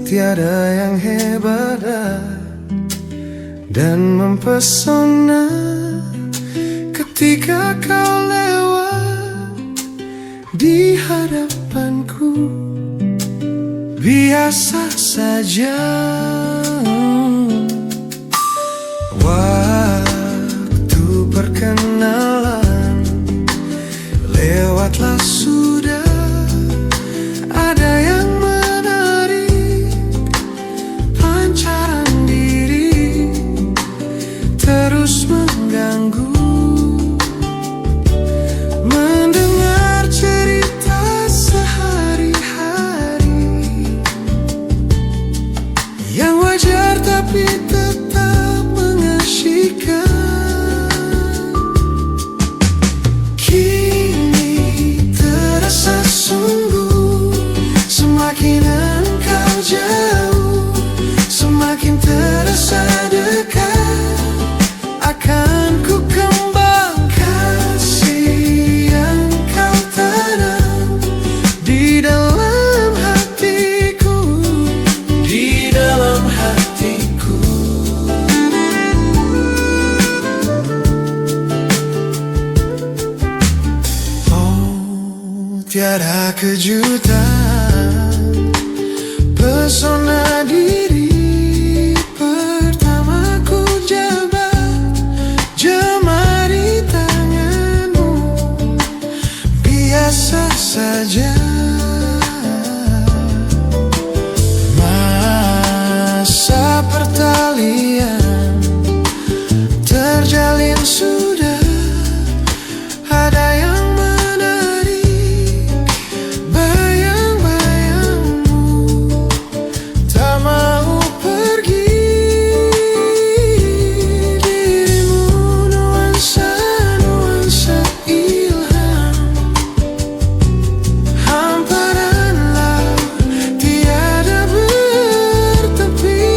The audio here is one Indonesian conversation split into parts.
Tiada yang hebat dan mempesona ketika kau lewat di hadapanku. Biasa saja, waktu perkenalan lewatlah sudah. Ada yang menarik, pancaran diri terus mengganggu. Mendengar cerita sehari-hari yang wajar tapi tetap mengasyikkan. Kini terasa sungguh, semakin engkau jauh, semakin terasa dekat. Akan ku kembang kasih yang kau tanam di dalam hatiku, di dalam hatiku. Oh, tiada kejutan, pesona diri pertama ku jabat, jemari tanganmu. Biasa saja, masa pertalian terjalin sudah. Ada yang menarik, bayang-bayangmu, tak mau pergi. Dirimu nuansa-nuansa ilham, hamparan laut tiada bertepi.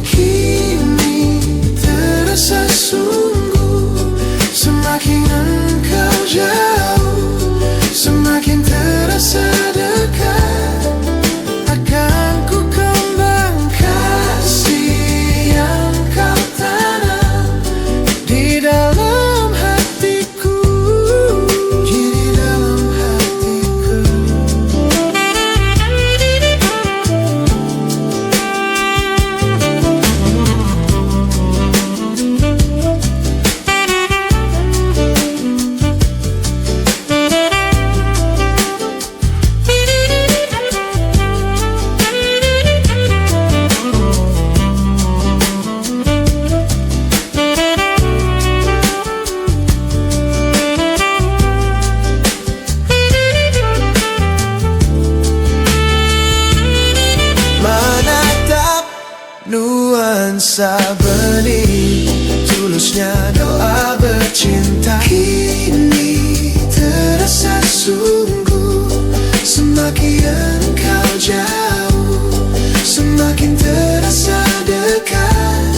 Kini terasa sungguh, semakin engkau jauh, semakin terasa dekat. Akan ku kembang kasih yang kau tanam di dalam hatiku, di dalam hatiku. Menatap nuansa benih, tulusnya doa bercinta. Kini terasa sungguh, semakin engkau jauh, semakin terasa dekat.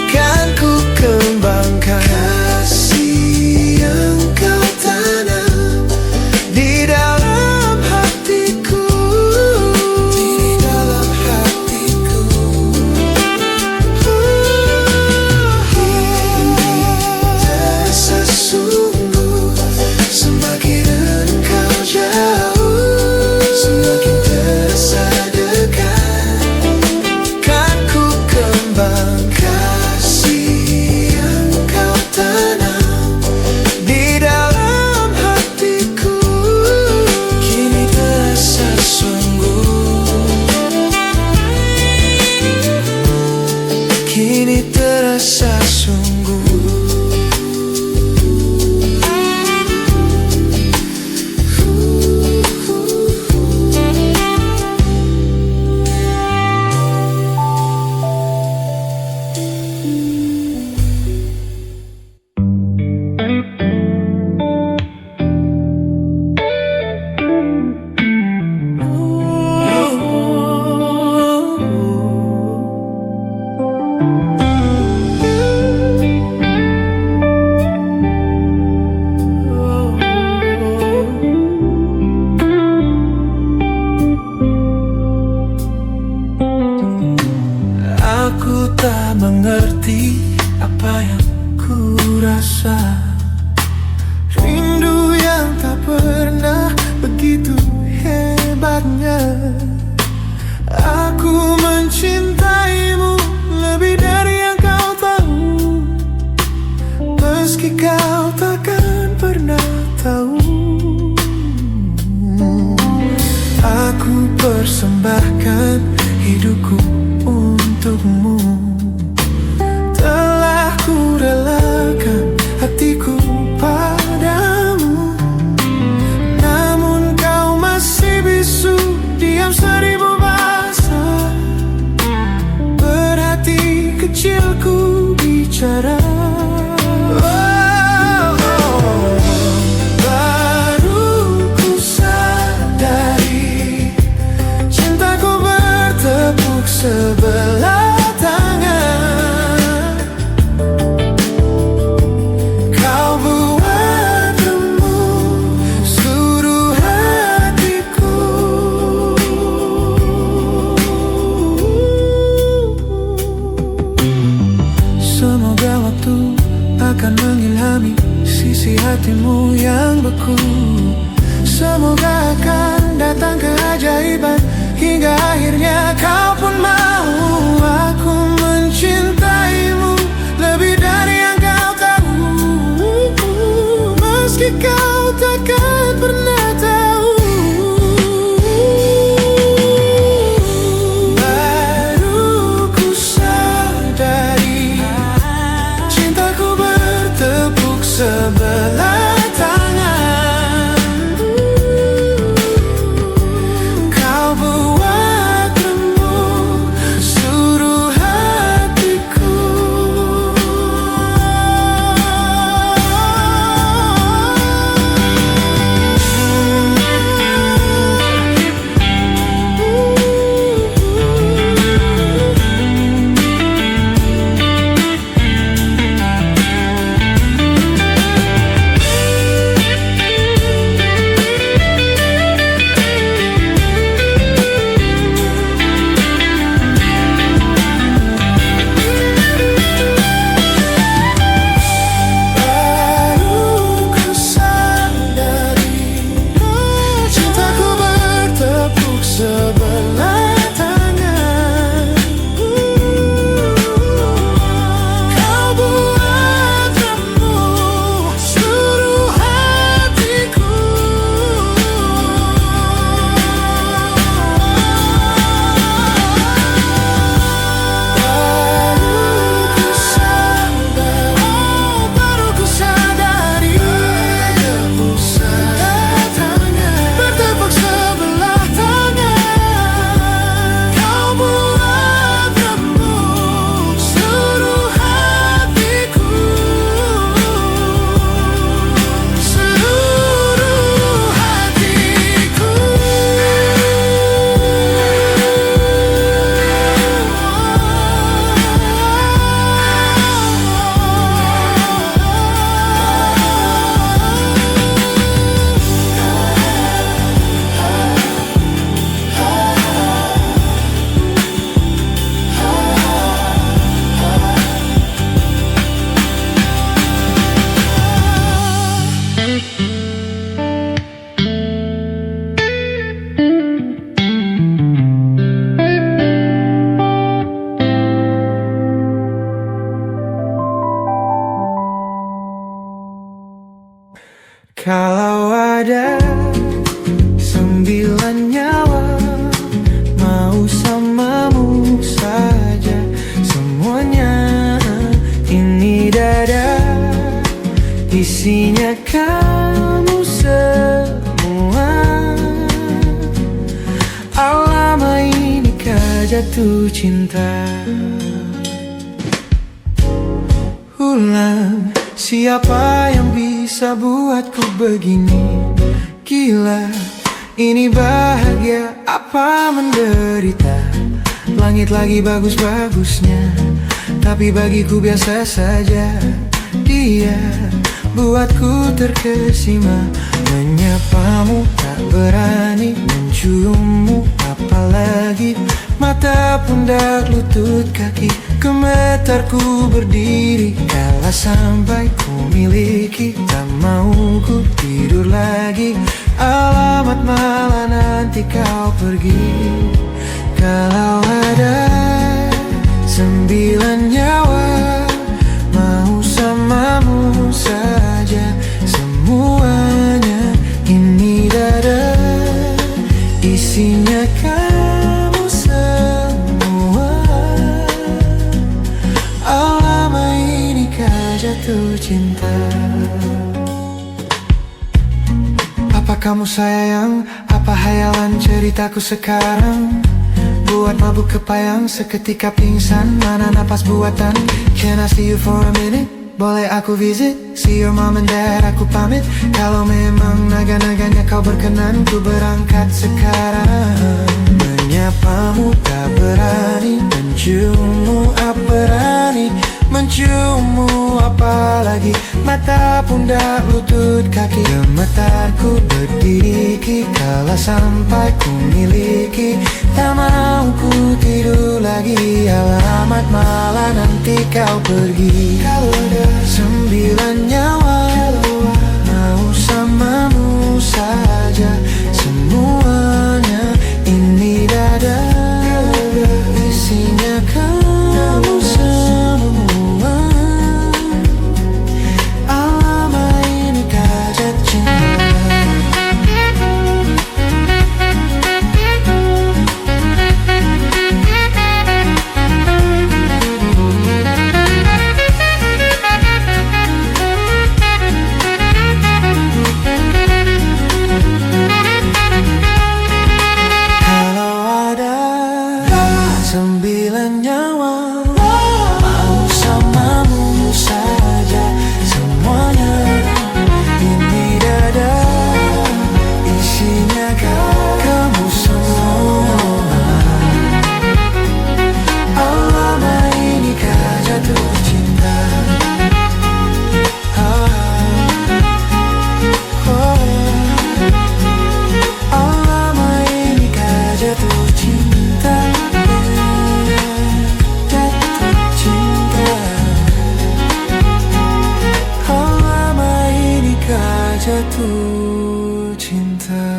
Kan ku kembangkan kasih yang kau tanam di dalam hatiku, di dalam hatiku. Kini terasa sungguh, semakin engkau jauh, persembahkan hidupku untukmu. Telah ku relakan hatiku padamu, namun kau masih bisu, diam seribu bahasa. Berhati kecilku bicara. Baru ku sadari cintaku bertepuk sebelah tangan. Kau buat remuk seluruh hatiku. Semoga waktu akan mengilhami sisi hatimu yang beku. Semoga akan datang keajaiban hingga akhirnya kau pun mau. Aku mencintaimu lebih dari yang kau tahu, meski kau takkan pernah tahu. Baru ku sadari cintaku bertepuk sebelah tangan. Kau buat remuk seluruh hatiku. Baru ku sadari cintaku bertepuk sebelah tangan. Kau buat remuk seluruh hatiku. Baru ku sadari bertepuk sebelah tangan. Kau buat remuk seluruh hatiku. Seluruh hatiku. Kalau ada 9 nyawa mau samamu saja semuanya. Ini dada isinya kamu semua. Lama ini kau jatuh cinta. Ulang, siapa yang bisa buatku begini? Gila, ini bahagia apa menderita? Langit lagi bagus-bagusnya, tapi bagiku biasa saja. Dia buatku terkesima, menyapamu tak berani, menciummu apalagi. Mata, pundak, lutut, kaki, gemetarku berdiri kala sampai ku miliki. Tak mau ku tidur lagi, alamat malah nanti kau pergi. Kalau ada 9 nyawa mau samamu saja semuanya. Ini dada isinya kau cinta. Apa kamu sayang, apa hayalan ceritaku sekarang? Buat mabuk kepayang, seketika pingsan, mana napas buatan. Can I see you for a minute? Boleh aku visit? See your mom and dad, aku pamit. Kalau memang naga-naganya kau berkenan, ku berangkat sekarang. Menyapamu tak berani, menciummu apa berani, menciummu apalagi. Mata, pundak, lutut, kaki, gemetarku berdiri kala sampai ku miliki. Tak mau ku tidur lagi, alamat malah nanti kau pergi. Kalau ada 9 nyawa, mau samamu saja semuanya. Ini dada, isinya kamu semua. Alamak ini kajat cinta. Jatuh cinta.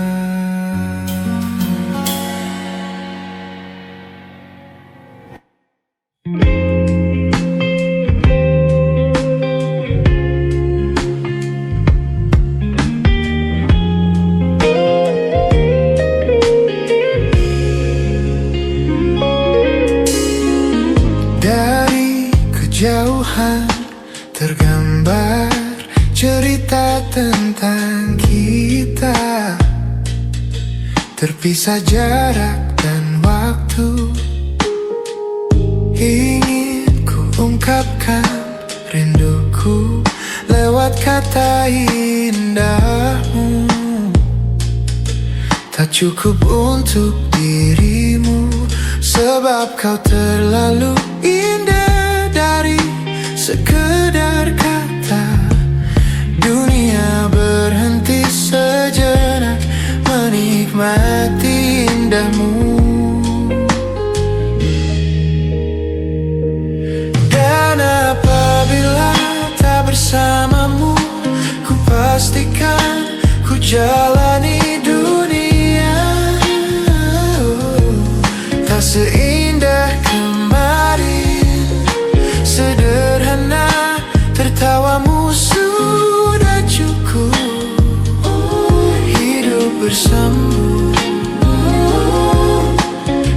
Dari kejauhan tergambar cerita tentang kita, terpisah jarak dan waktu. Ingin ku ungkapkan rinduku lewat kata indahmu. Tak cukup untuk dirimu, sebab kau terlalu indah. Dari sekedar kata, dunia berhenti sejenak menikmati indahmu. Dan apabila tak bersamamu, ku pastikan ku jalani dunia tak seindah kemarin. Sederhana, tertawamu sudah cukup. Hidup bersamamu,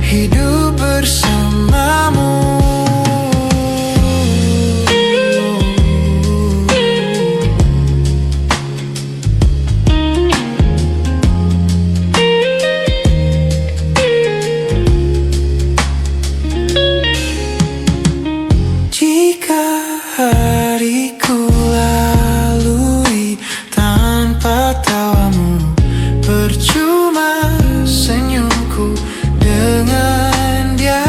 hidup bersamamu. Jika hariku lalui tanpa tawamu, percuma senyumku dengan dia.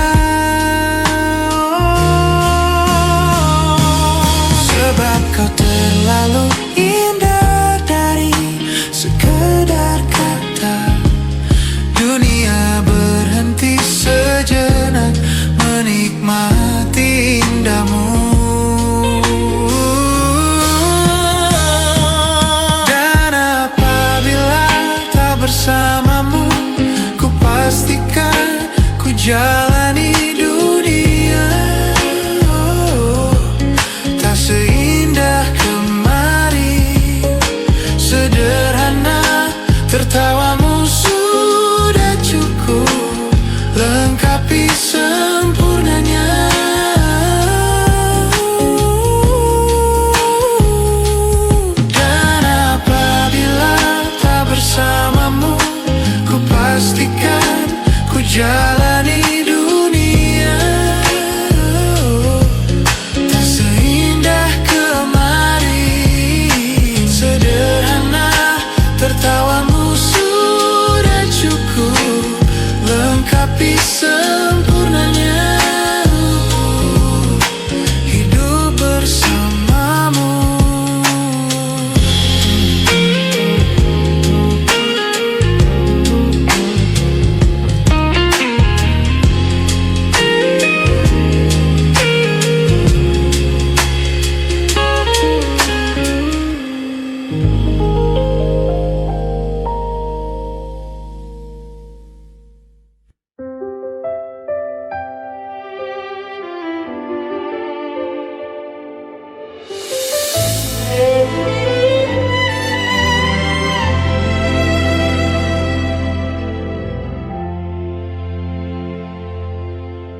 Sebab kau terlalu indah. Dari sekedar kata, dunia berhenti sejenak menikmati indahmu. Dan apabila tak bersamamu, ku pastikan ku jalani dunia tak seindah kemarin. Sederhana, tertawamu sudah cukup lengkapi sempurnanya.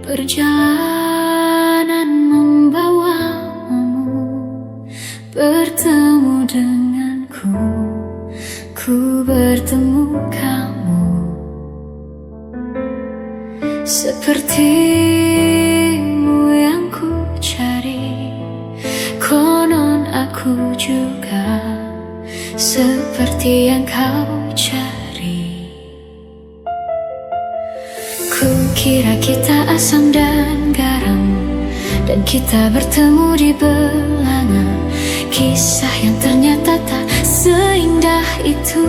Perjalanan membawamu bertemu denganku, ku bertemu kamu. Sepertimu yang ku cari, konon aku juga seperti yang kau cari. Kukira kita asam dan garam, dan kita bertemu di belanga. Kisah yang ternyata tak seindah itu.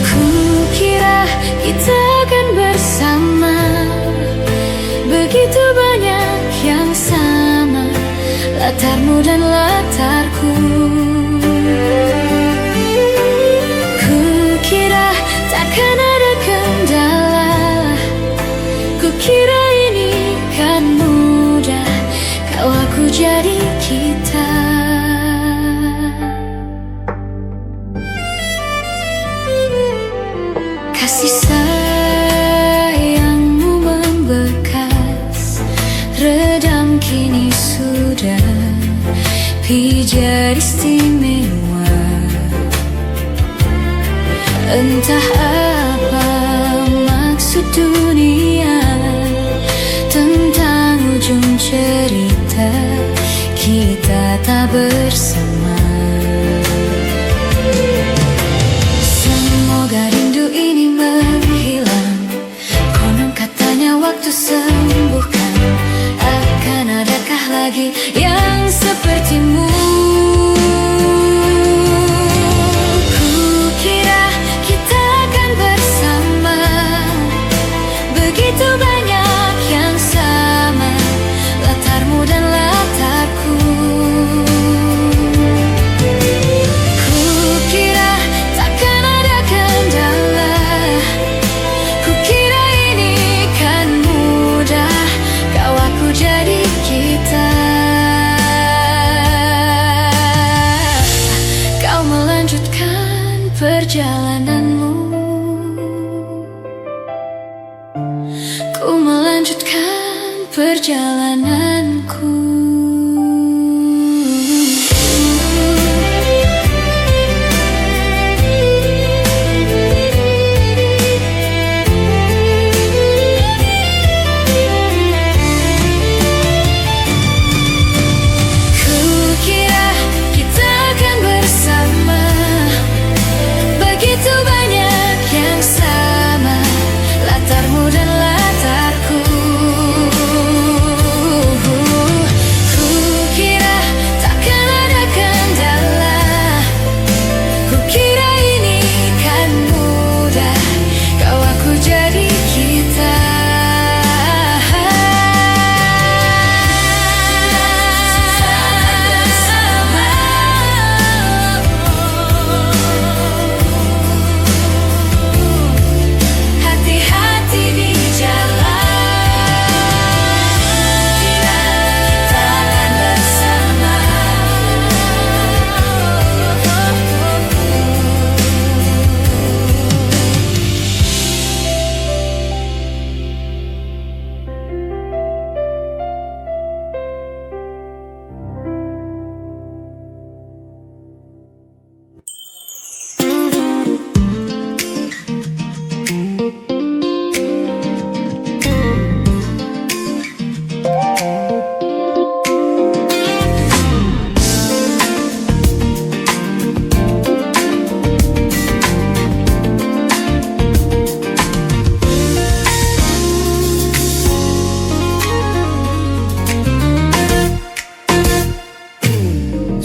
Kukira kita akan bersama, begitu banyak yang sama, latarmu dan latarku. Kukira takkan ada kendala, kukira ini kan mudah, kau aku jadi kita. Kasih sayangmu membekas, redam kini sudah pijar istimewa. Entah apa maksud dunia tentang ujung cerita kita tak bersama. Semoga rindu ini menghilang, konon katanya waktu sembuhkan. Akan adakah lagi yang sepertimu? Kukira kita akan bersama, begitu banyak yang sama, latarmu dan latarku. Kukira takkan ada kendala, kukira ini kan mudah, kau aku jadi kita. Kau melanjutkan perjalananmu, ku melanjutkan perjalananku. Kukira kita akan bersama, begitu banyak yang sama, latarmu dan latarku. Kukira takkan ada kendala, kukira ini kan mudah, kau aku jadi kita. Hati-hati di jalan, kita akan bersama.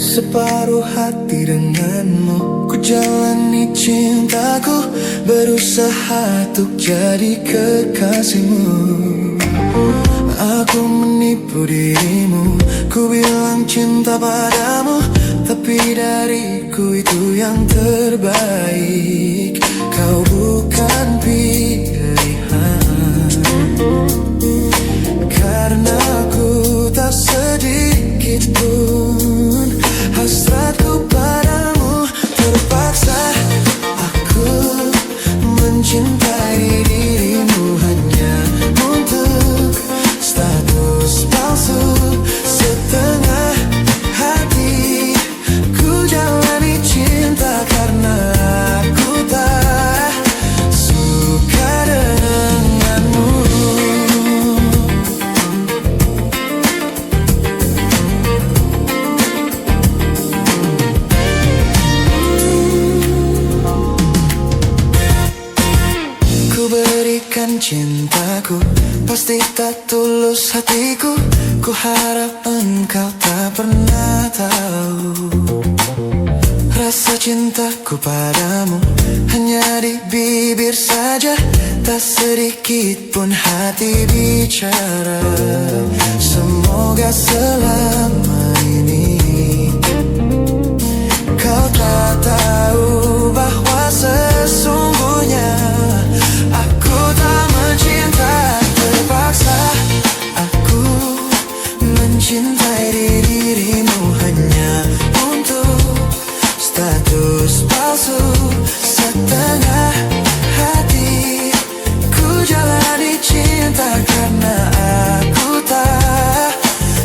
Separuh hati denganmu, ku jalani cintaku, berusaha untuk jadi kekasihmu. Aku menipu dirimu, ku bilang cinta padamu, tapi dariku itu yang terbaik. Kau bukan pilihan, karena aku tak sedikit pun hasratku padamu. Terpaksa aku mencintai dirimu hanya untuk status palsu setengah hati. Ku jalani cinta karena aku tak suka denganmu. Ku berikan cintaku, pasti tak tulus hatiku. Ku harap engkau tak pernah tahu rasa cintaku padamu hanya di bibir saja, tak sedikit pun hati bicara. Semoga selama ini kau tak tahu bahwa sesungguhnya aku tak mencinta terpaksa. Aku mencintai dirimu hanya untuk status palsu setengah hati. Ku jalani cinta karena aku tak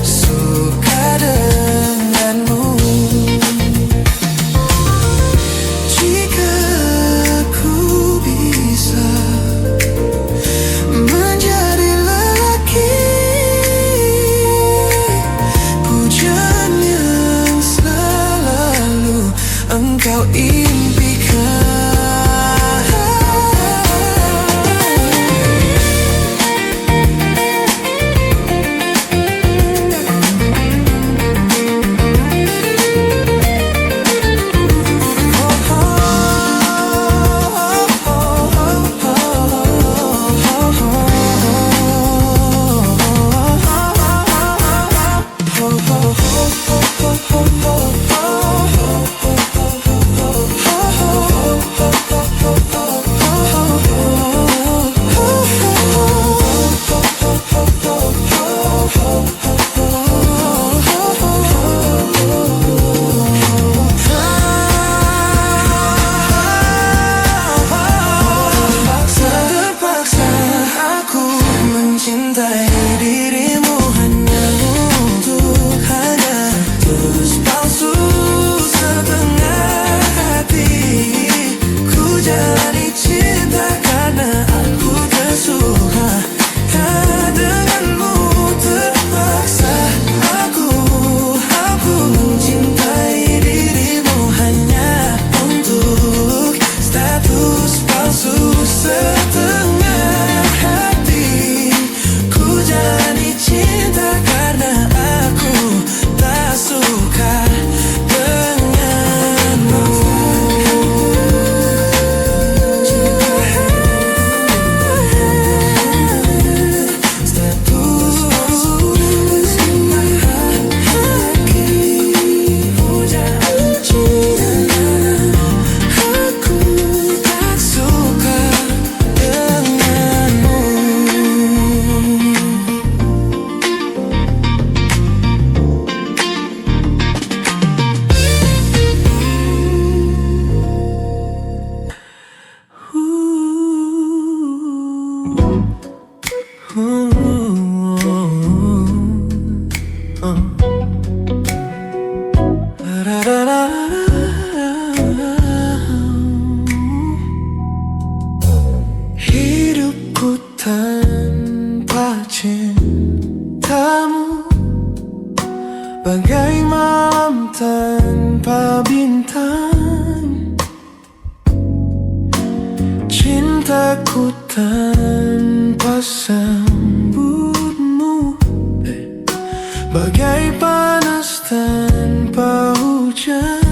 suka denganmu. Jika ku bisa menjadi lelaki pujian yang selalu engkau impikan. Terpaksa aku mencintai dirimu hanya untuk terus palsu setengah hati. Ku jalani cinta karena aku tersuka denganmu. Terpaksa aku mencintai dirimu hanya untuk status palsu setengah hati. Ku jalani cinta karena aku tak suka denganmu. Status setengah hati. Ku jalani cinta aku tak suka denganmu. Hidupku tanpa cintamu bagai malam tanpa bintang. Cintaku tanpa sambutmu bagai panas tanpa hujan.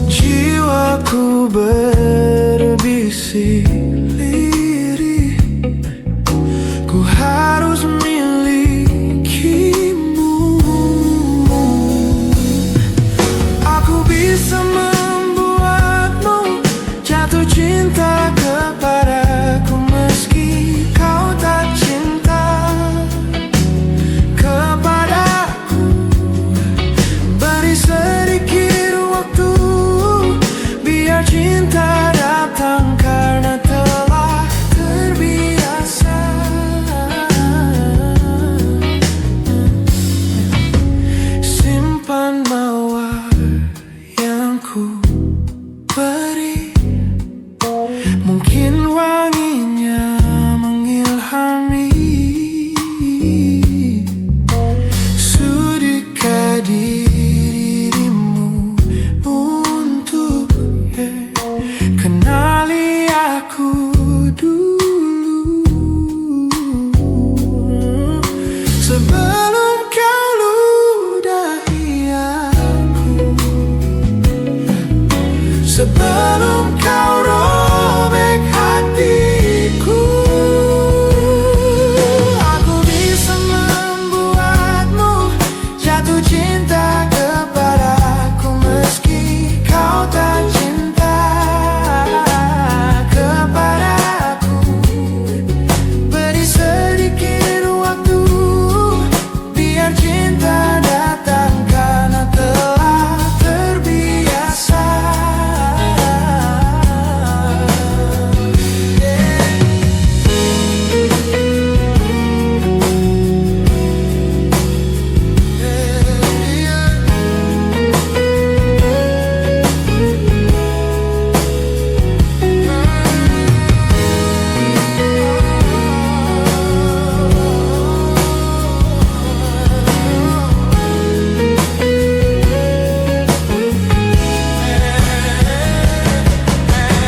Jiwaku berbisik lirih, ku harus milikimu. Aku bisa membuatmu jatuh cinta kepadaku. simpan mawar yang ku beri. Mungkin wanginya mengilhami. Sudikah dirimu untuk kenali aku dulu, sebelum kau ludahi aku, sebelum kau robek hatiku. Aku bisa membuatmu jatuh cinta kepadaku, meski kau tak cinta kepadaku. Beri sedikit waktu, biar cinta datang karena telah terbiasa.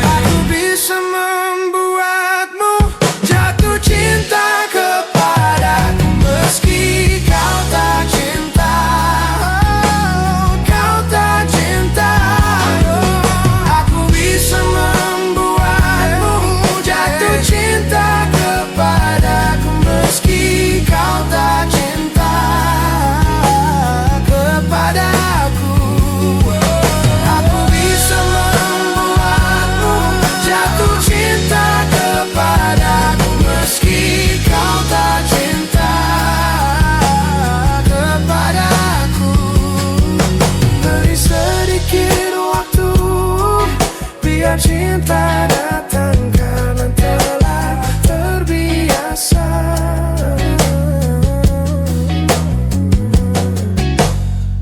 Aku bisa membuatmu jatuh cinta kepadaku, meski kau tak cinta, kau tak cinta. Aku bisa membuatmu jatuh cinta kepadaku, meski kau tak cinta kepadaku. Aku bisa membuatmu jatuh cinta kepadaku, meski kau tak cinta kepadaku. Beri sedikit waktu, biar cinta datang karena telah terbiasa.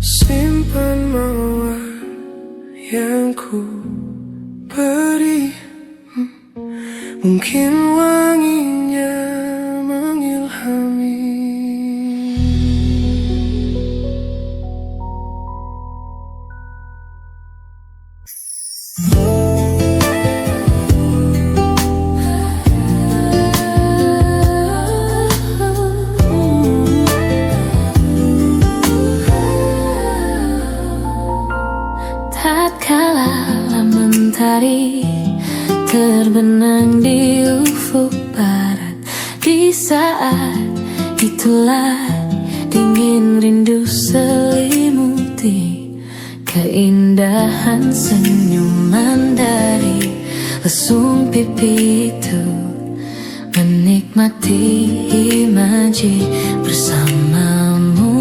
Simpan mawar yang ku beri, mungkin wanginya mengilhami. Tatkala mentari terbenam di ufuk barat, di saat itulah dingin rindu selimuti keindahan senyuman dari lesung pipi itu, menikmati imaji bersamamu.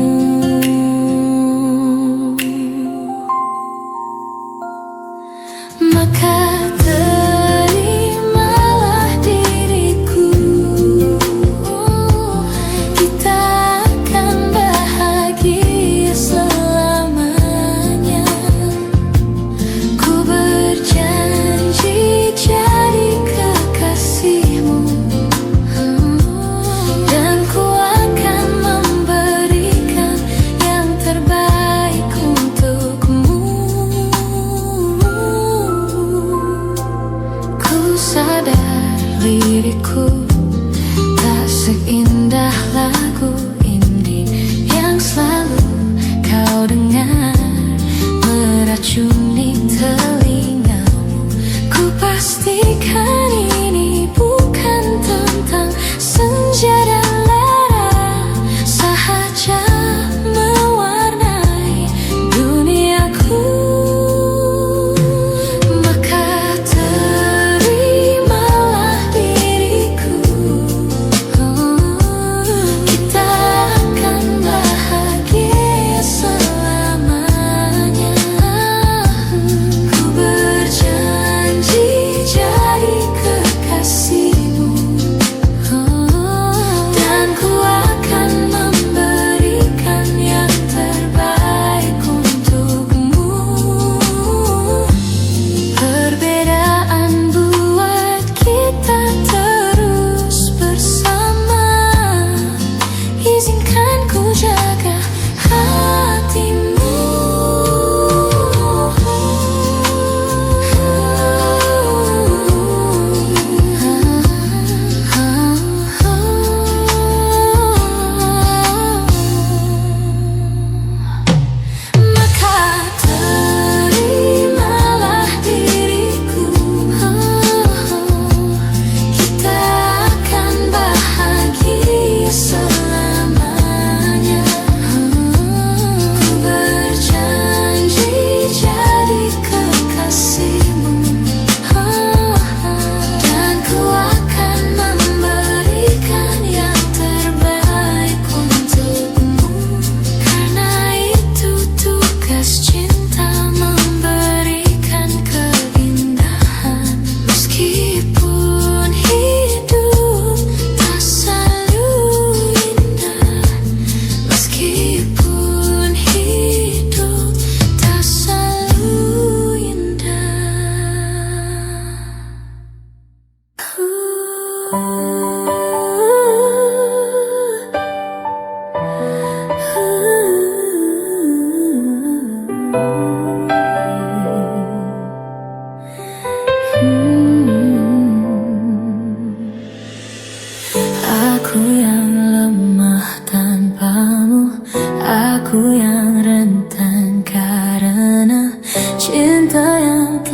Maka terimalah diriku, kita akan bahagia selamanya. Ku berjanji jadi kekasihmu, dan ku akan memberi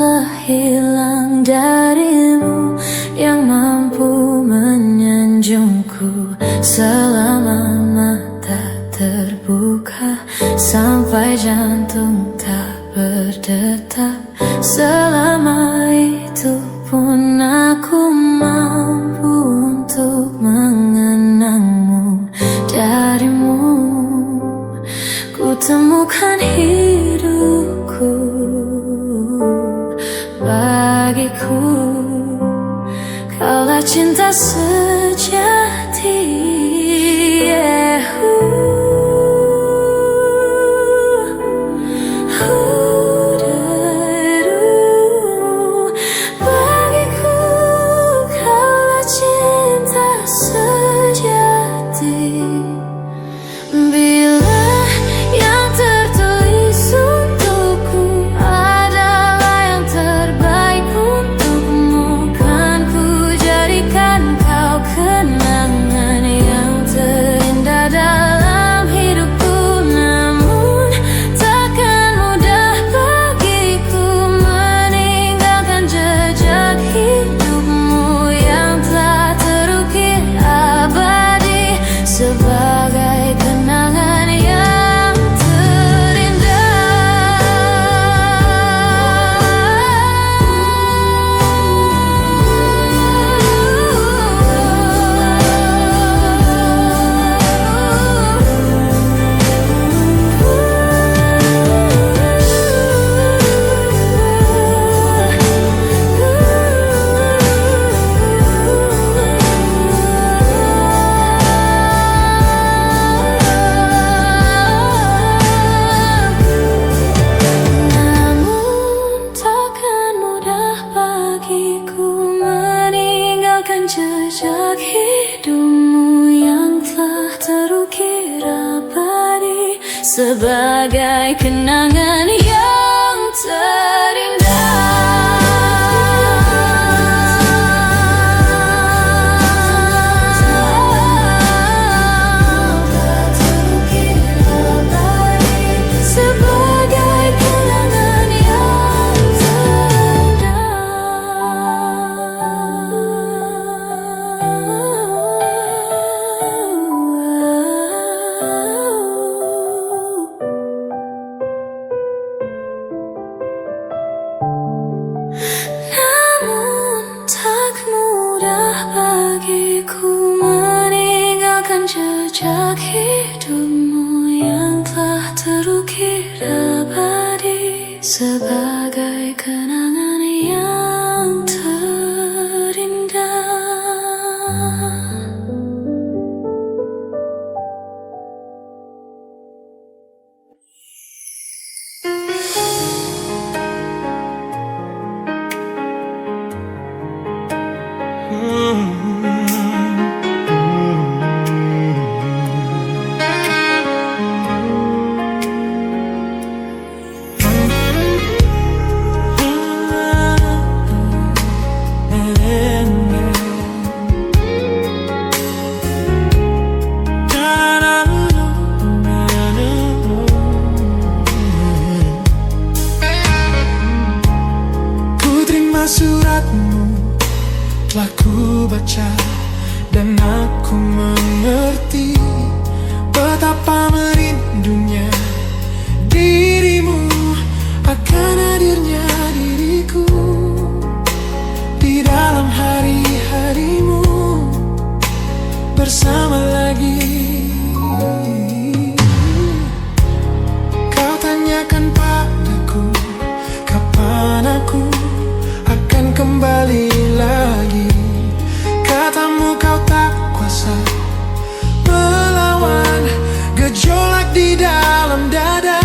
telah hilang darimu, yang mampu menyanjungku selama mata terbuka, sampai jantung tak berdetak. Selama itu pun aku mampu untuk mengenangmu. Darimu ku temukan hidupku. Bagiku kaulah cinta sejati. Bagiku kaulah cinta sejati. Bila yang tertulis untukku adalah yang terbaik untukmu, kan ku jadikan kau kenangan yang terindah dalam hidupku. Namun takkan mudah bagiku meninggalkan jejak hidupmu yang telah terukir abadi sebagai kenangan yang jejak hidupmu yang telah terukir abadi sebagai kenangan yang jejak hidupmu yang telah terukir abadi sebagai kenangan yang terindah. Suratmu telah ku baca dan aku mengerti betapa merindunya dirimu, akan hadirnya diriku di dalam hari-harimu bersama lagi. Kau tanyakan padaku kapan aku akan kembali lagi. Katamu kau tak kuasa melawan gejolak di dalam dada.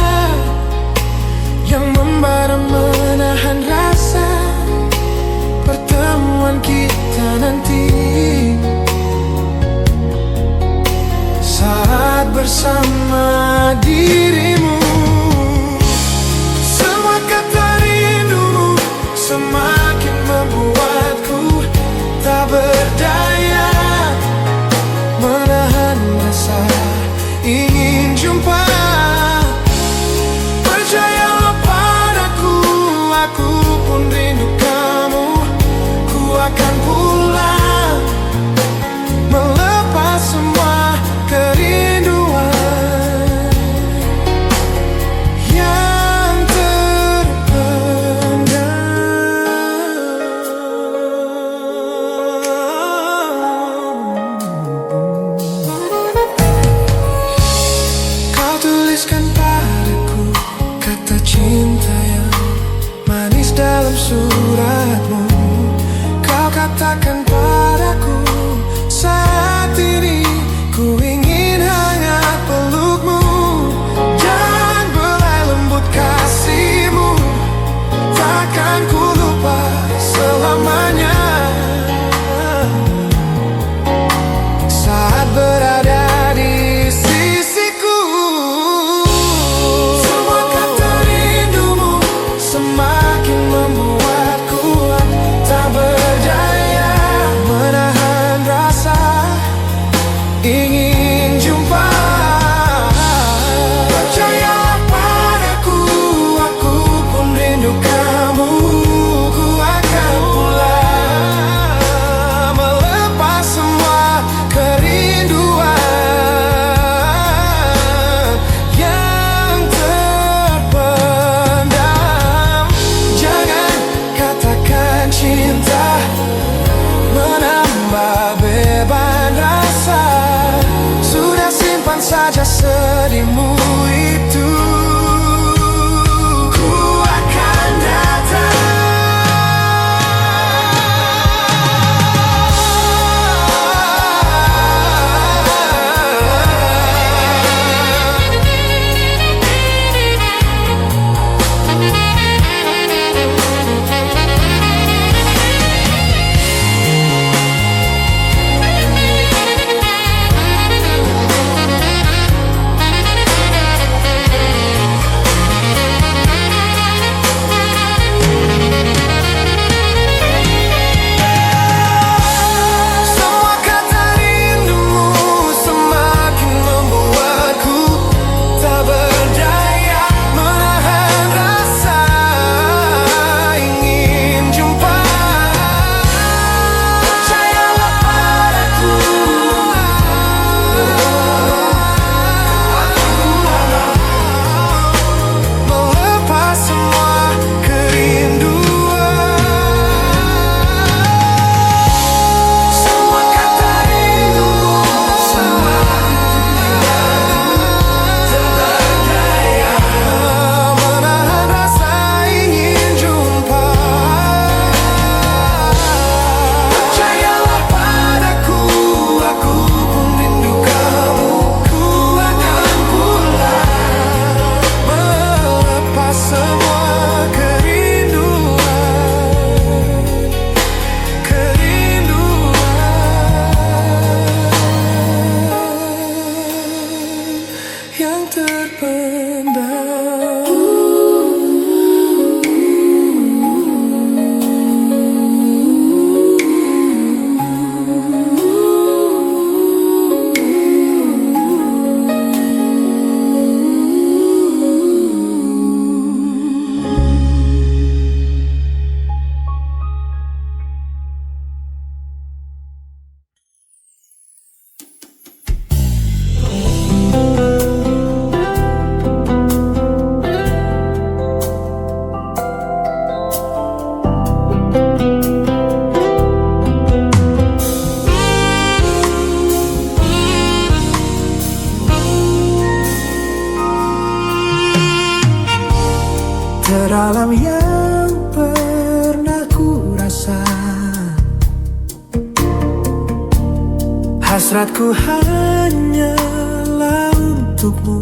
cinta yang manis dalam suratmu. Kau katakan padaku, saat ini ku ingin hangat pelukmu. Jangan belai lembut kasihmu, takkan ku lupa selamanya. Saat berada di sisiku, semua kata rindumu semakin membuatku tak berdaya menahan rasa ingin jumpa. Percayalah padaku, aku pun rindu kamu. Ku akan pulang melepas semua kerinduan yang terpendam. Jangan katakan cinta menambah beban rasa. Sudah simpan saja sedihmu itu. Ku akan datang. Semua kata rindumu semakin membuatku tak berdaya menahan rasa ingin jumpa. Percayalah padaku, melepas semua kerinduan. Semua kata rindumu tak berdaya menahan rasa ingin jumpa. Percayalah padaku, aku pun rindu kamu. Ku akan pulang melepas semua kerinduan yang terpendam. Terdalam yang pernah ku rasa, hasratku hanyalah untukmu.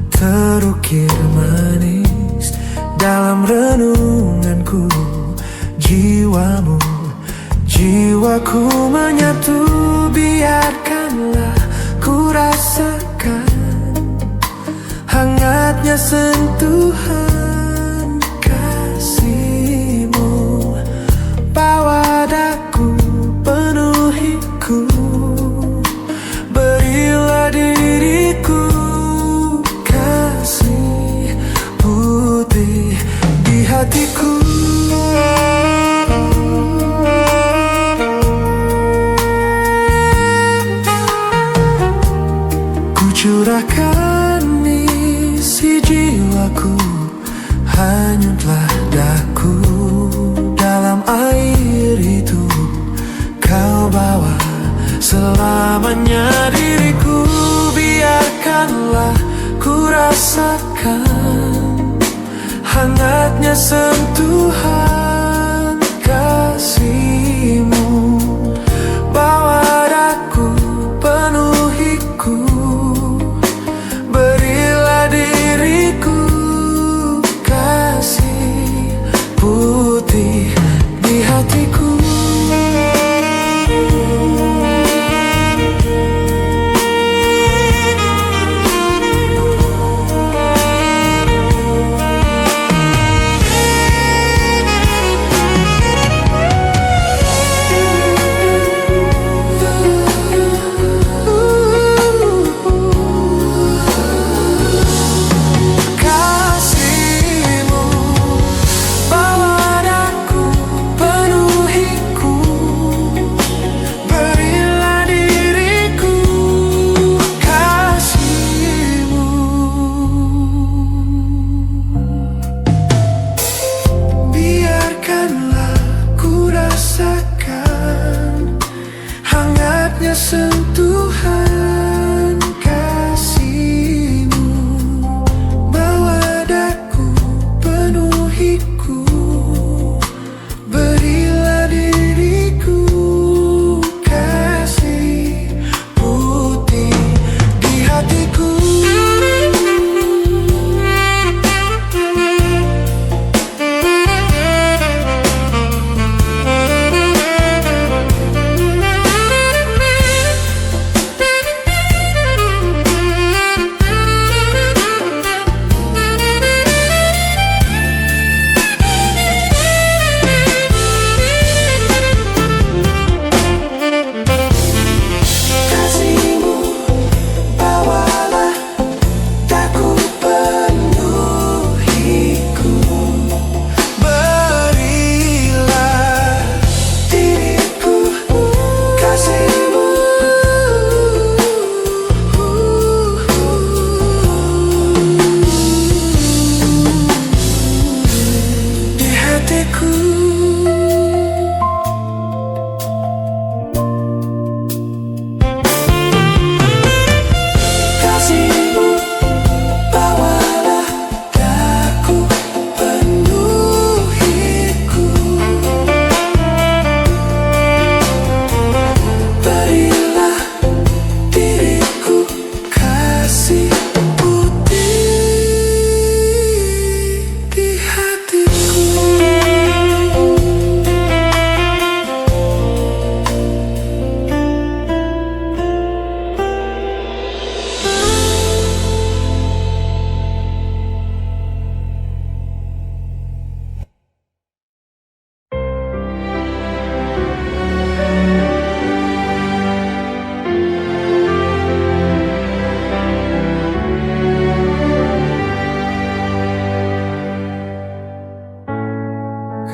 Terukir manis dalam renunganku, jiwamu, jiwaku menyatu. Biarkanlah ku rasakan hangatnya sentuhan kasihmu. Bawa daku, penuhiku, berilah diriku kasih putih di hatiku. Ku curahkan isi jiwaku, hanyutlah daku dalam air itu. Kau bawa selamanya diriku. Biarkanlah ku rasakan Hangatnya sentuhan kasihmu, bawa daku, penuhiku. Berilah diriku kasih putih di hatiku. Sentuhan kasihmu, bawa daku, penuhiku. Berilah diriku kasih putih di hatiku.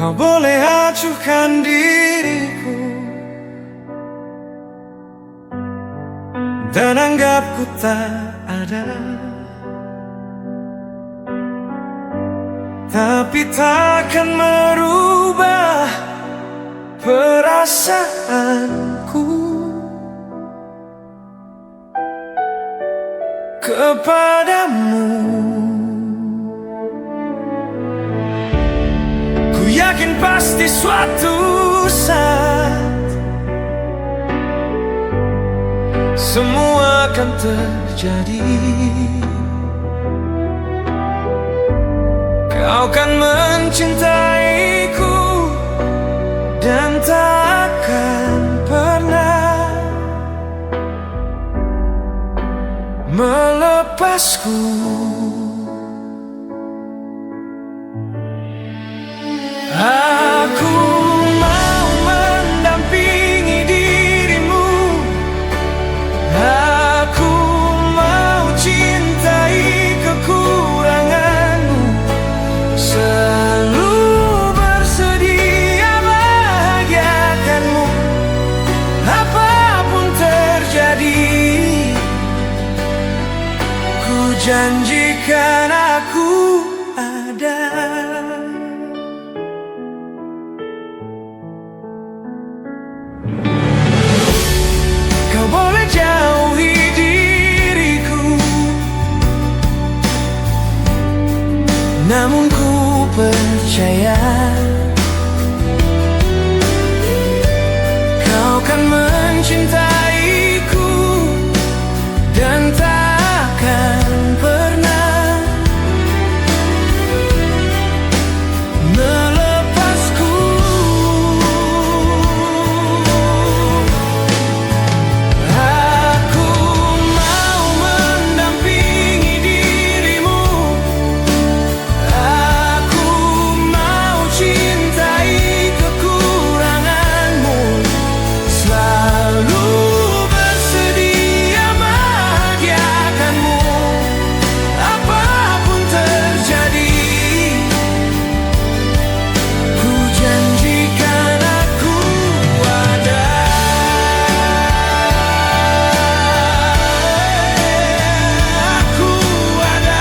Kau boleh acuhkan diriku dan anggap ku tak ada, tapi takkan merubah perasaanku kepadamu. Yakin pasti suatu saat semua akan terjadi. Kau kan mencintaiku dan tak akan pernah melepasku. Aku mau mendampingi dirimu. Aku mau cintai kekuranganmu, selalu bersedia bahagiakanmu. Apapun terjadi, ku janjikan aku ada. Namun ku percaya kau kan mencintaiku dan takkan pernah melepasku. Aku mau mendampingi dirimu, aku mau cintai kekuranganmu, selalu bersedia bahagiakanmu, apapun terjadi. Ku janjikan aku ada. Aku ada.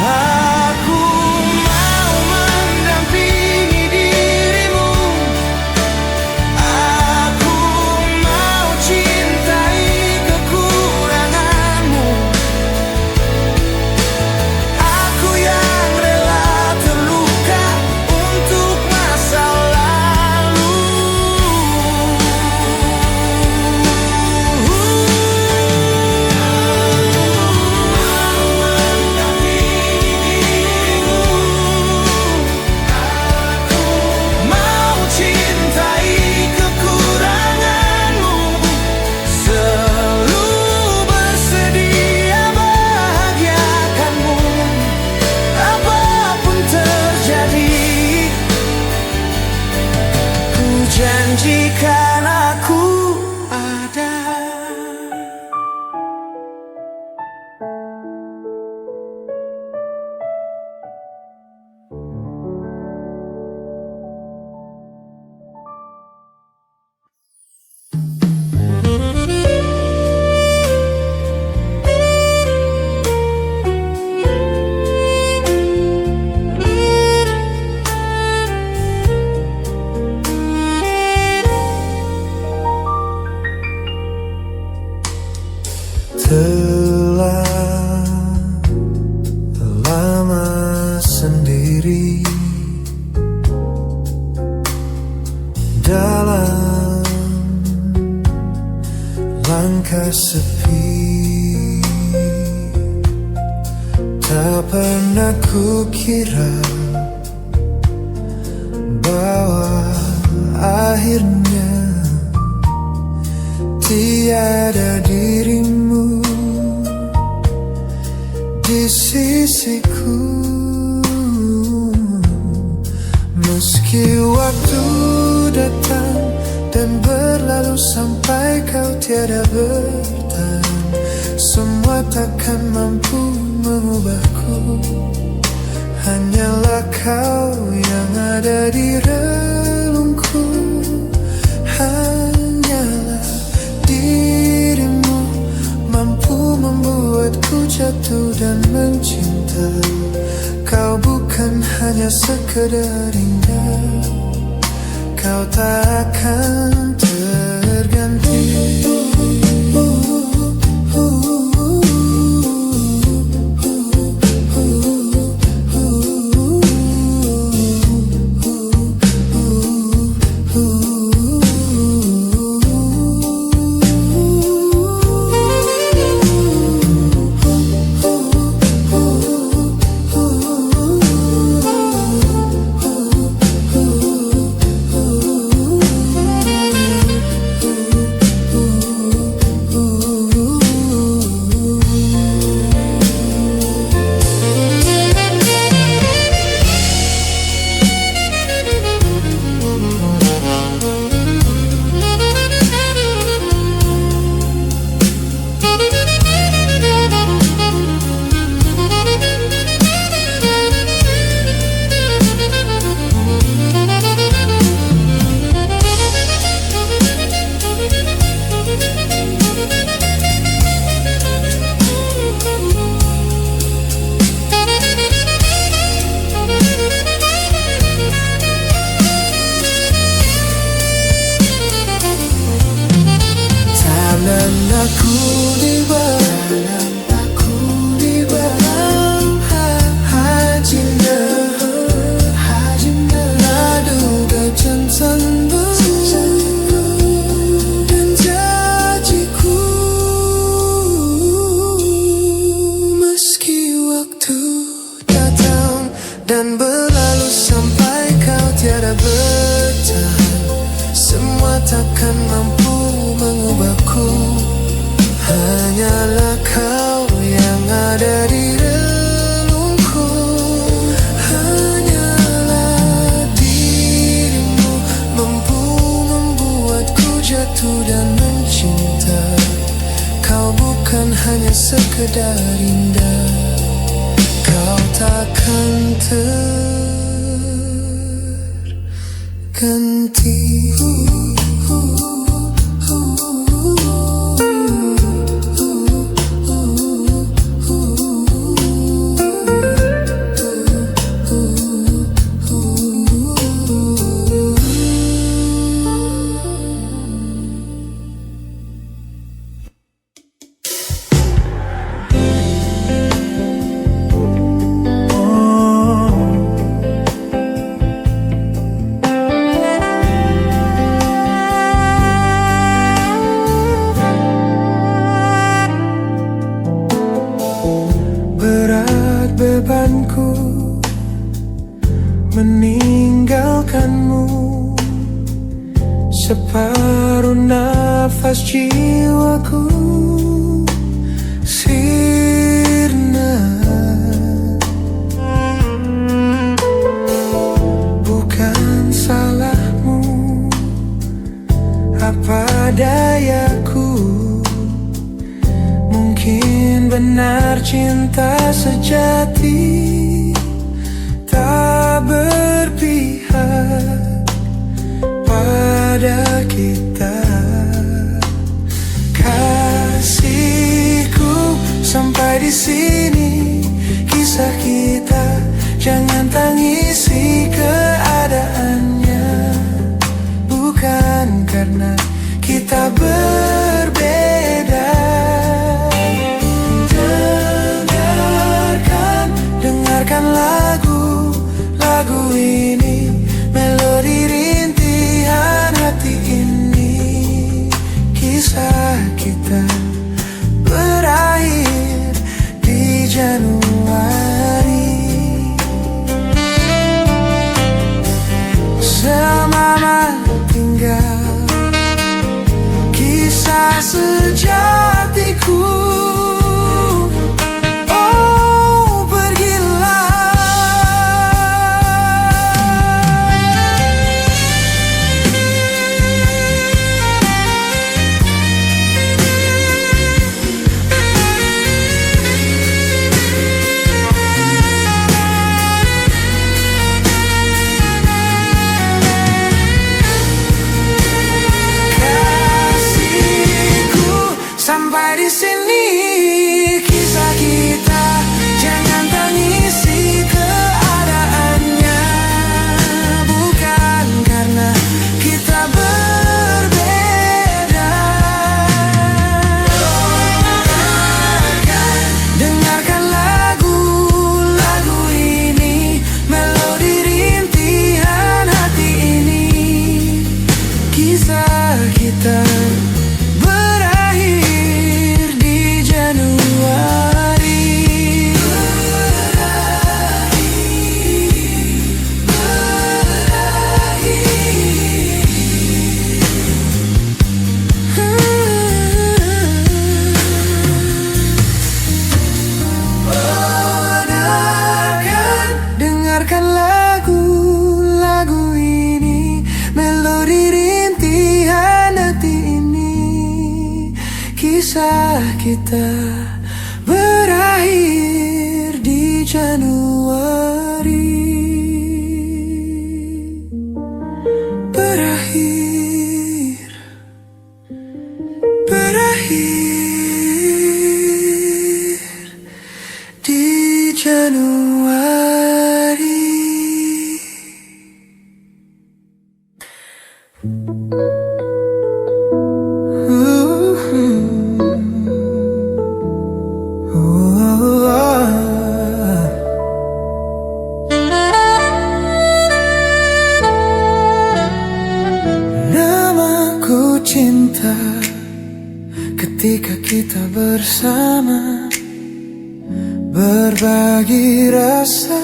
Aku mau mendampingi dirimu, aku mau cintai kekuranganmu, aku yang rela terluka untuk masa lalu. Mau cintai kekuranganmu, selalu bersedia bahagiakanmu, apapun terjadi. Ku janjikan aku ada. Telah lama sendiri dalam langkah sepi, tak pernah kukira bahwa akhirnya tiada dirimu di sisiku. Meski waktu datang dan berlalu sampai kau tiada bertahan, semua takkan mampu mengubahku. Hanyalah kau yang ada di relungku, hanyalah dirimu mampu membuatku jatuh dan mencinta. Kau bukan hanya sekedar indah, kau tak akan terganti. dan berlalu sampai kau tiada bertahan. Semua takkan mampu mengubahku, hanyalah kau yang ada di relungku. Hanyalah dirimu mampu membuatku jatuh dan mencinta. Kau bukan hanya sekedar indah, kau takkan terganti. Bebanku meninggalkanmu, separuh nafas jiwaku sirna. Bukan salahmu, apa dayaku. Mungkin benar cinta sejati tak berpihak pada kita. Kasihku, sampai di sini kisah kita. Jangan tangisi keadaannya, bukan karena kita berbeda. Dengarkan lagu ini, melodi rintihan hati ini. Kisah kita berakhir di Januari. Semangat tinggal kisah sejatiku. Sampai di sini kisah kita. Jangan tangisi keadaannya, bukan karena kita berbeda. Dengarkan lagu ini, melodi rintihan hati ini. Kisah kita lagu ini, melodi rintihan hati ini. Kisah kita berakhir di Januari. Berakhir di Januari. Namaku cinta, ketika kita bersama, berbagi rasa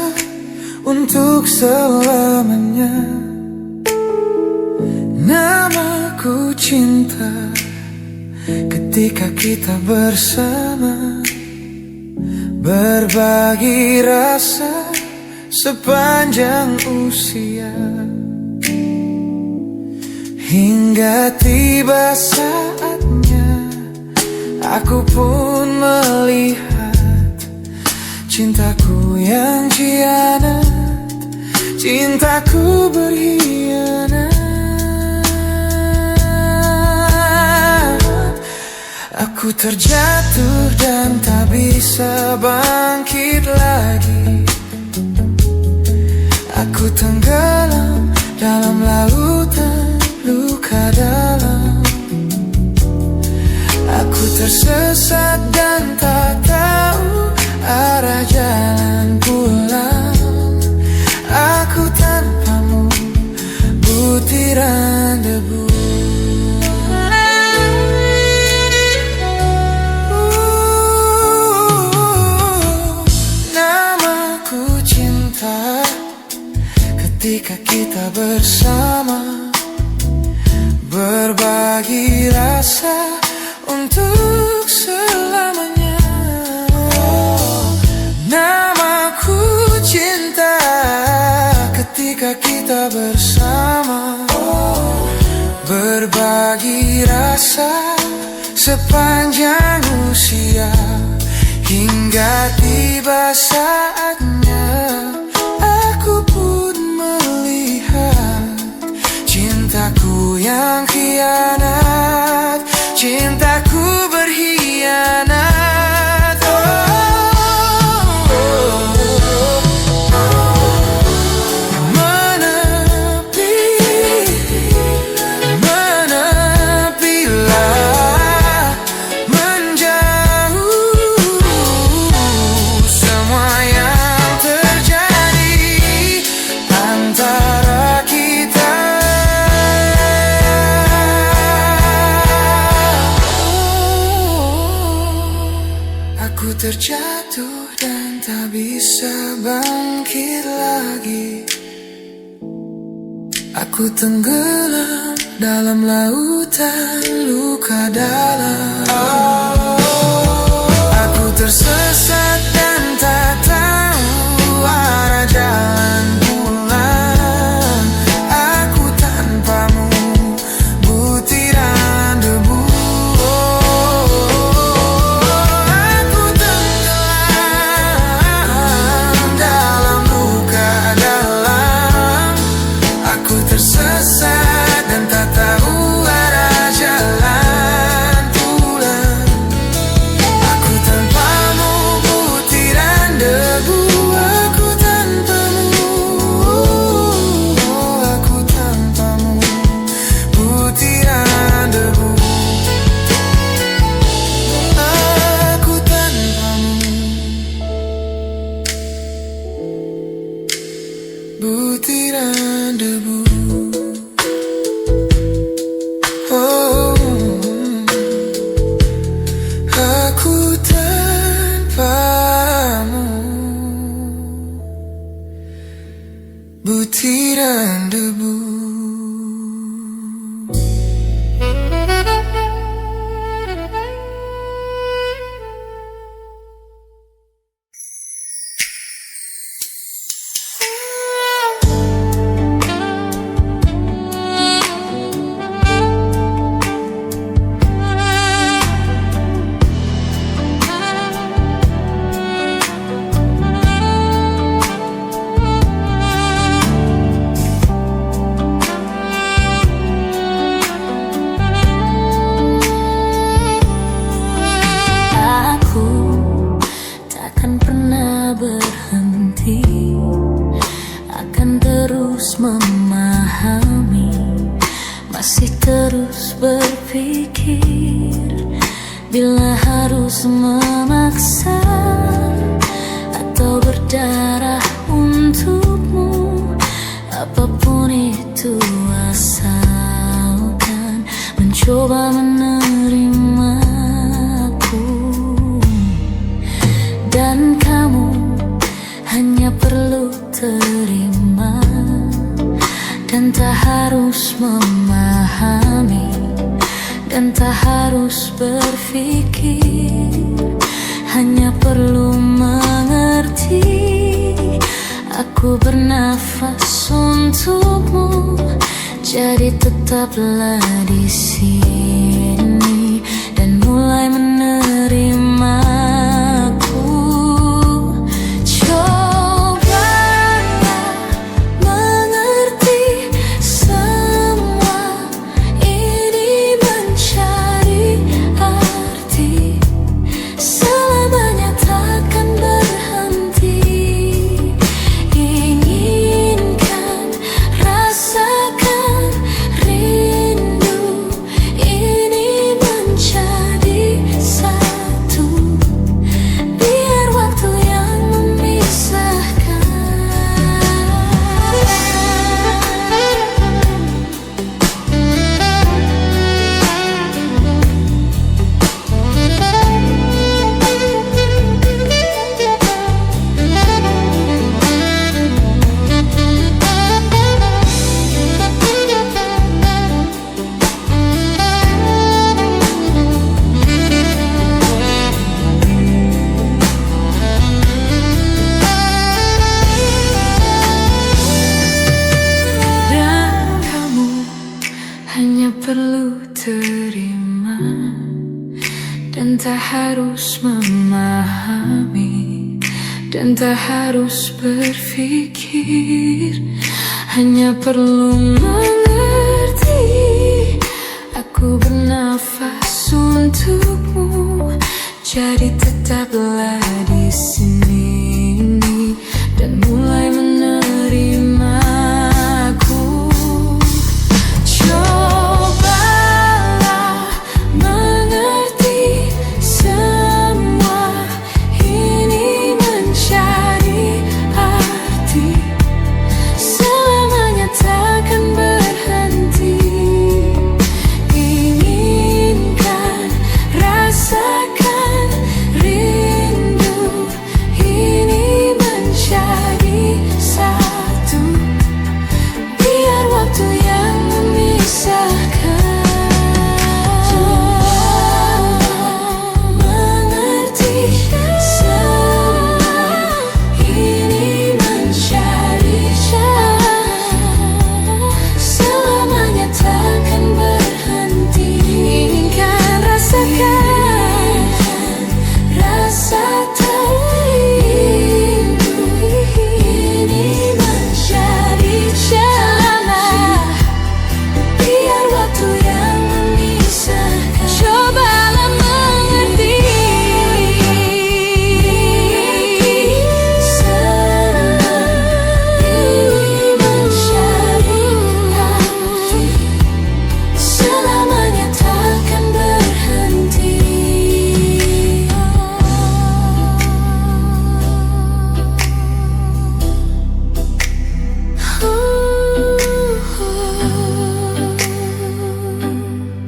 untuk selamanya. Namaku cinta ketika kita bersama, berbagi rasa sepanjang usia, hingga tiba saatnya aku pun melihat cintaku yang khianat, cintaku berkhianat. Aku terjatuh dan tak bisa bangkit lagi. Aku tenggelam dalam lautan luka dalam. Aku tersesat dan tak tahu arah jalan pulang. Aku tanpamu butiran debu. Namaku cinta ketika kita bersama, berbagi rasa untuk selamanya. Namaku cinta ketika kita bersama, berbagi rasa sepanjang usia, hingga tiba saatnya aku pun melihat cintaku yang khianat, cintaku berkhianat. Menepilah, menjauh semua yang terjadi antara kita. Aku terjatuh dan tak bisa bangkit lagi. Aku tenggelam dalam lautan luka dalam. Aku tersesat dan tak tahu arah jalan pulang. Aku tanpamu butiran debu. Aku tenggelam dalam luka dalam. Aku tersesat dan tak tahu arah jalan pulang. Aku tanpamu butiran debu. Aku tanpamu, aku tanpamu butiran debu. Aku tanpamu butiran debu. Oh, aku tanpamu butiran debu. Memahami, masih terus berpikir bila harus memaksa atau berdarah untukmu. Apapun itu asalkan mencoba menerimaku, dan kamu hanya perlu terima. dan tak harus berpikir, hanya perlu mengerti. Aku bernafas untukmu, jadi tetaplah di sini dan mulai menerimaku. Cobalah mengerti semua ini, mencari arti, selamanya takkan berhenti. Inginkan, rasakan rindu ini menjadi satu, biar waktu yang memisahkan. Dan kamu hanya perlu terima dan tak harus memahami dan tak harus berpikir, hanya perlu mengerti. Aku bernafas untukmu, jadi tetaplah di sini dan mulai menerimaku. Cobalah mengerti semua ini mencari arti, selamanya takkan berhenti. Inginkan, rasakan rindu ini menjadi satu, biar waktu yang memisahkan. Mengerti semua ini menjadi satu, selamanya takkan berhenti. Inginkan, rasakan rasa terindu ini menjadi selama, biar waktu yang memisahkan. Cobalah mengerti semua ini menjadi arti, selamanya takkan berhenti.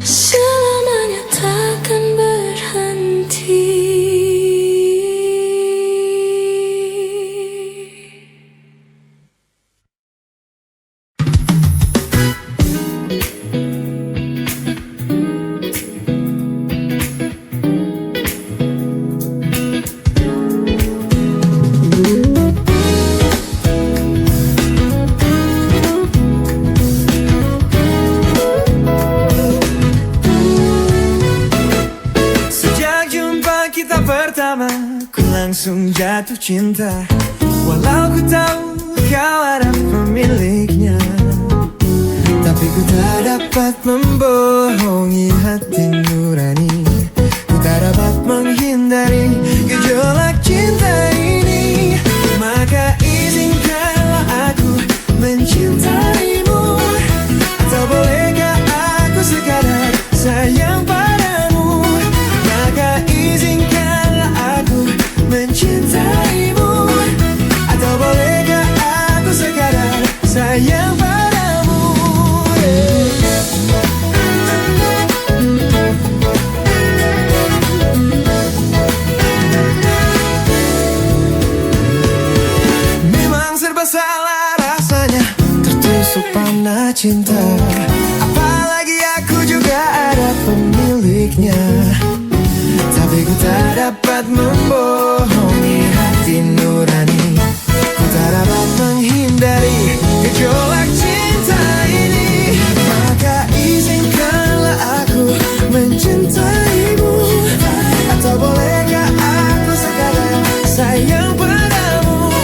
Selamanya takkan berhenti. Sejak jumpa kita pertama, ku langsung jatuh cinta. Walau ku tahu kau ada pemiliknya, tapi ku tak dapat membohongi hati nurani. Ku tak dapat menghindari gejolak cinta ini. Maka izinkanlah aku mencintaimu, atau bolehkah aku sekadar sayang padamu. Maka izinkanlah aku mencintaimu, atau bolehkah aku sekadar sayang padamu. Memang serba salah rasanya, tertusuk panah cinta. Apalagi aku juga ada pemilik. Ku tak dapat membohongi hati nurani. Ku tak dapat menghindari gejolak cinta ini. Maka izinkanlah aku mencintaimu. Atau bolehkah aku sekadar sayang padamu.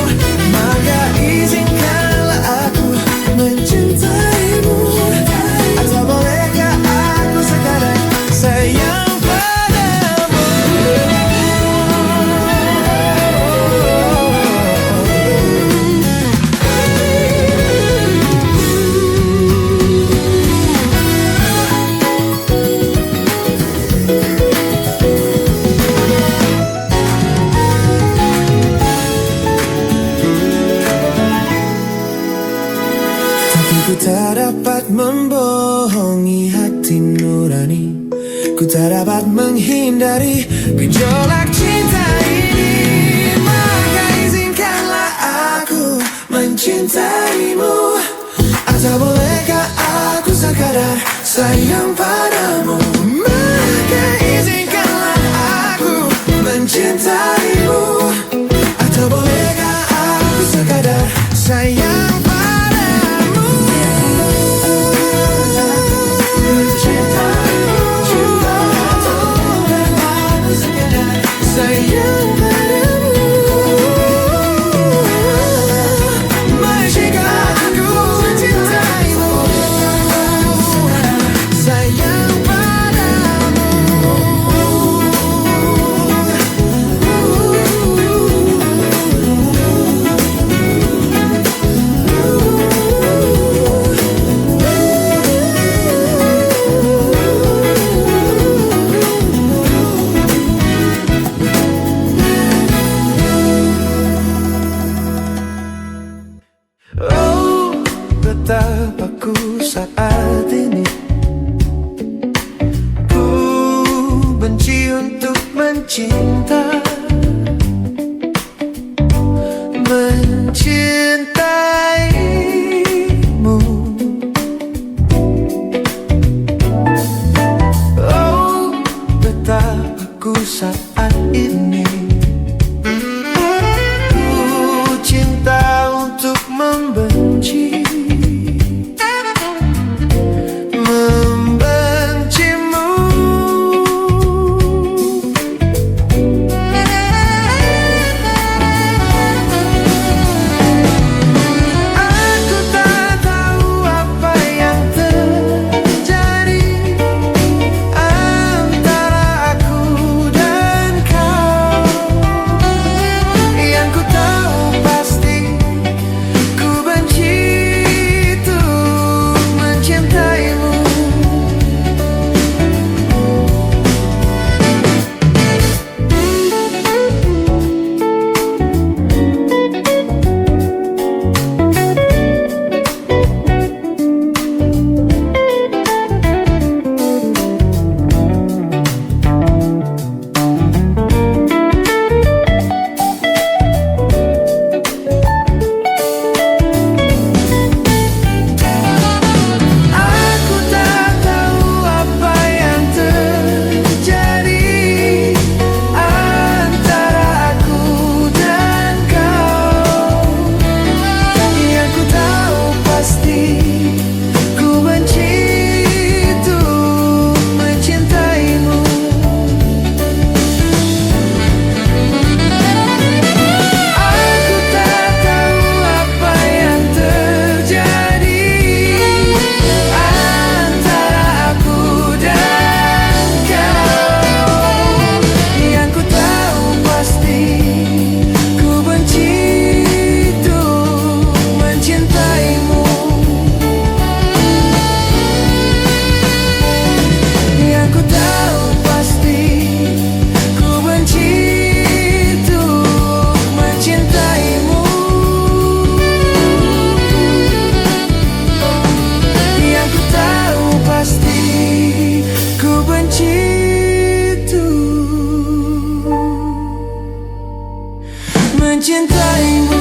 Maka izinkanlah aku mencintaimu. Atau bolehkah aku sekadar sayang padamu. Ku tak dapat membohongi hati nurani. Ku tak dapat menghindari gejolak cinta ini. Maka izinkanlah aku mencintaimu. Atau bolehkah aku sekadar sayang padamu. Maka izinkanlah aku mencintaimu. Atau bolehkah aku sekadar sayang padamu. Oh, betapa ku saat ini ku benci untuk mencinta. Mencintaimu. Oh, betapa ku saat ini membenci, membencimu. Aku tak tahu apa yang terjadi antara aku dan kau. Yang ku tahu pasti mencintaimu.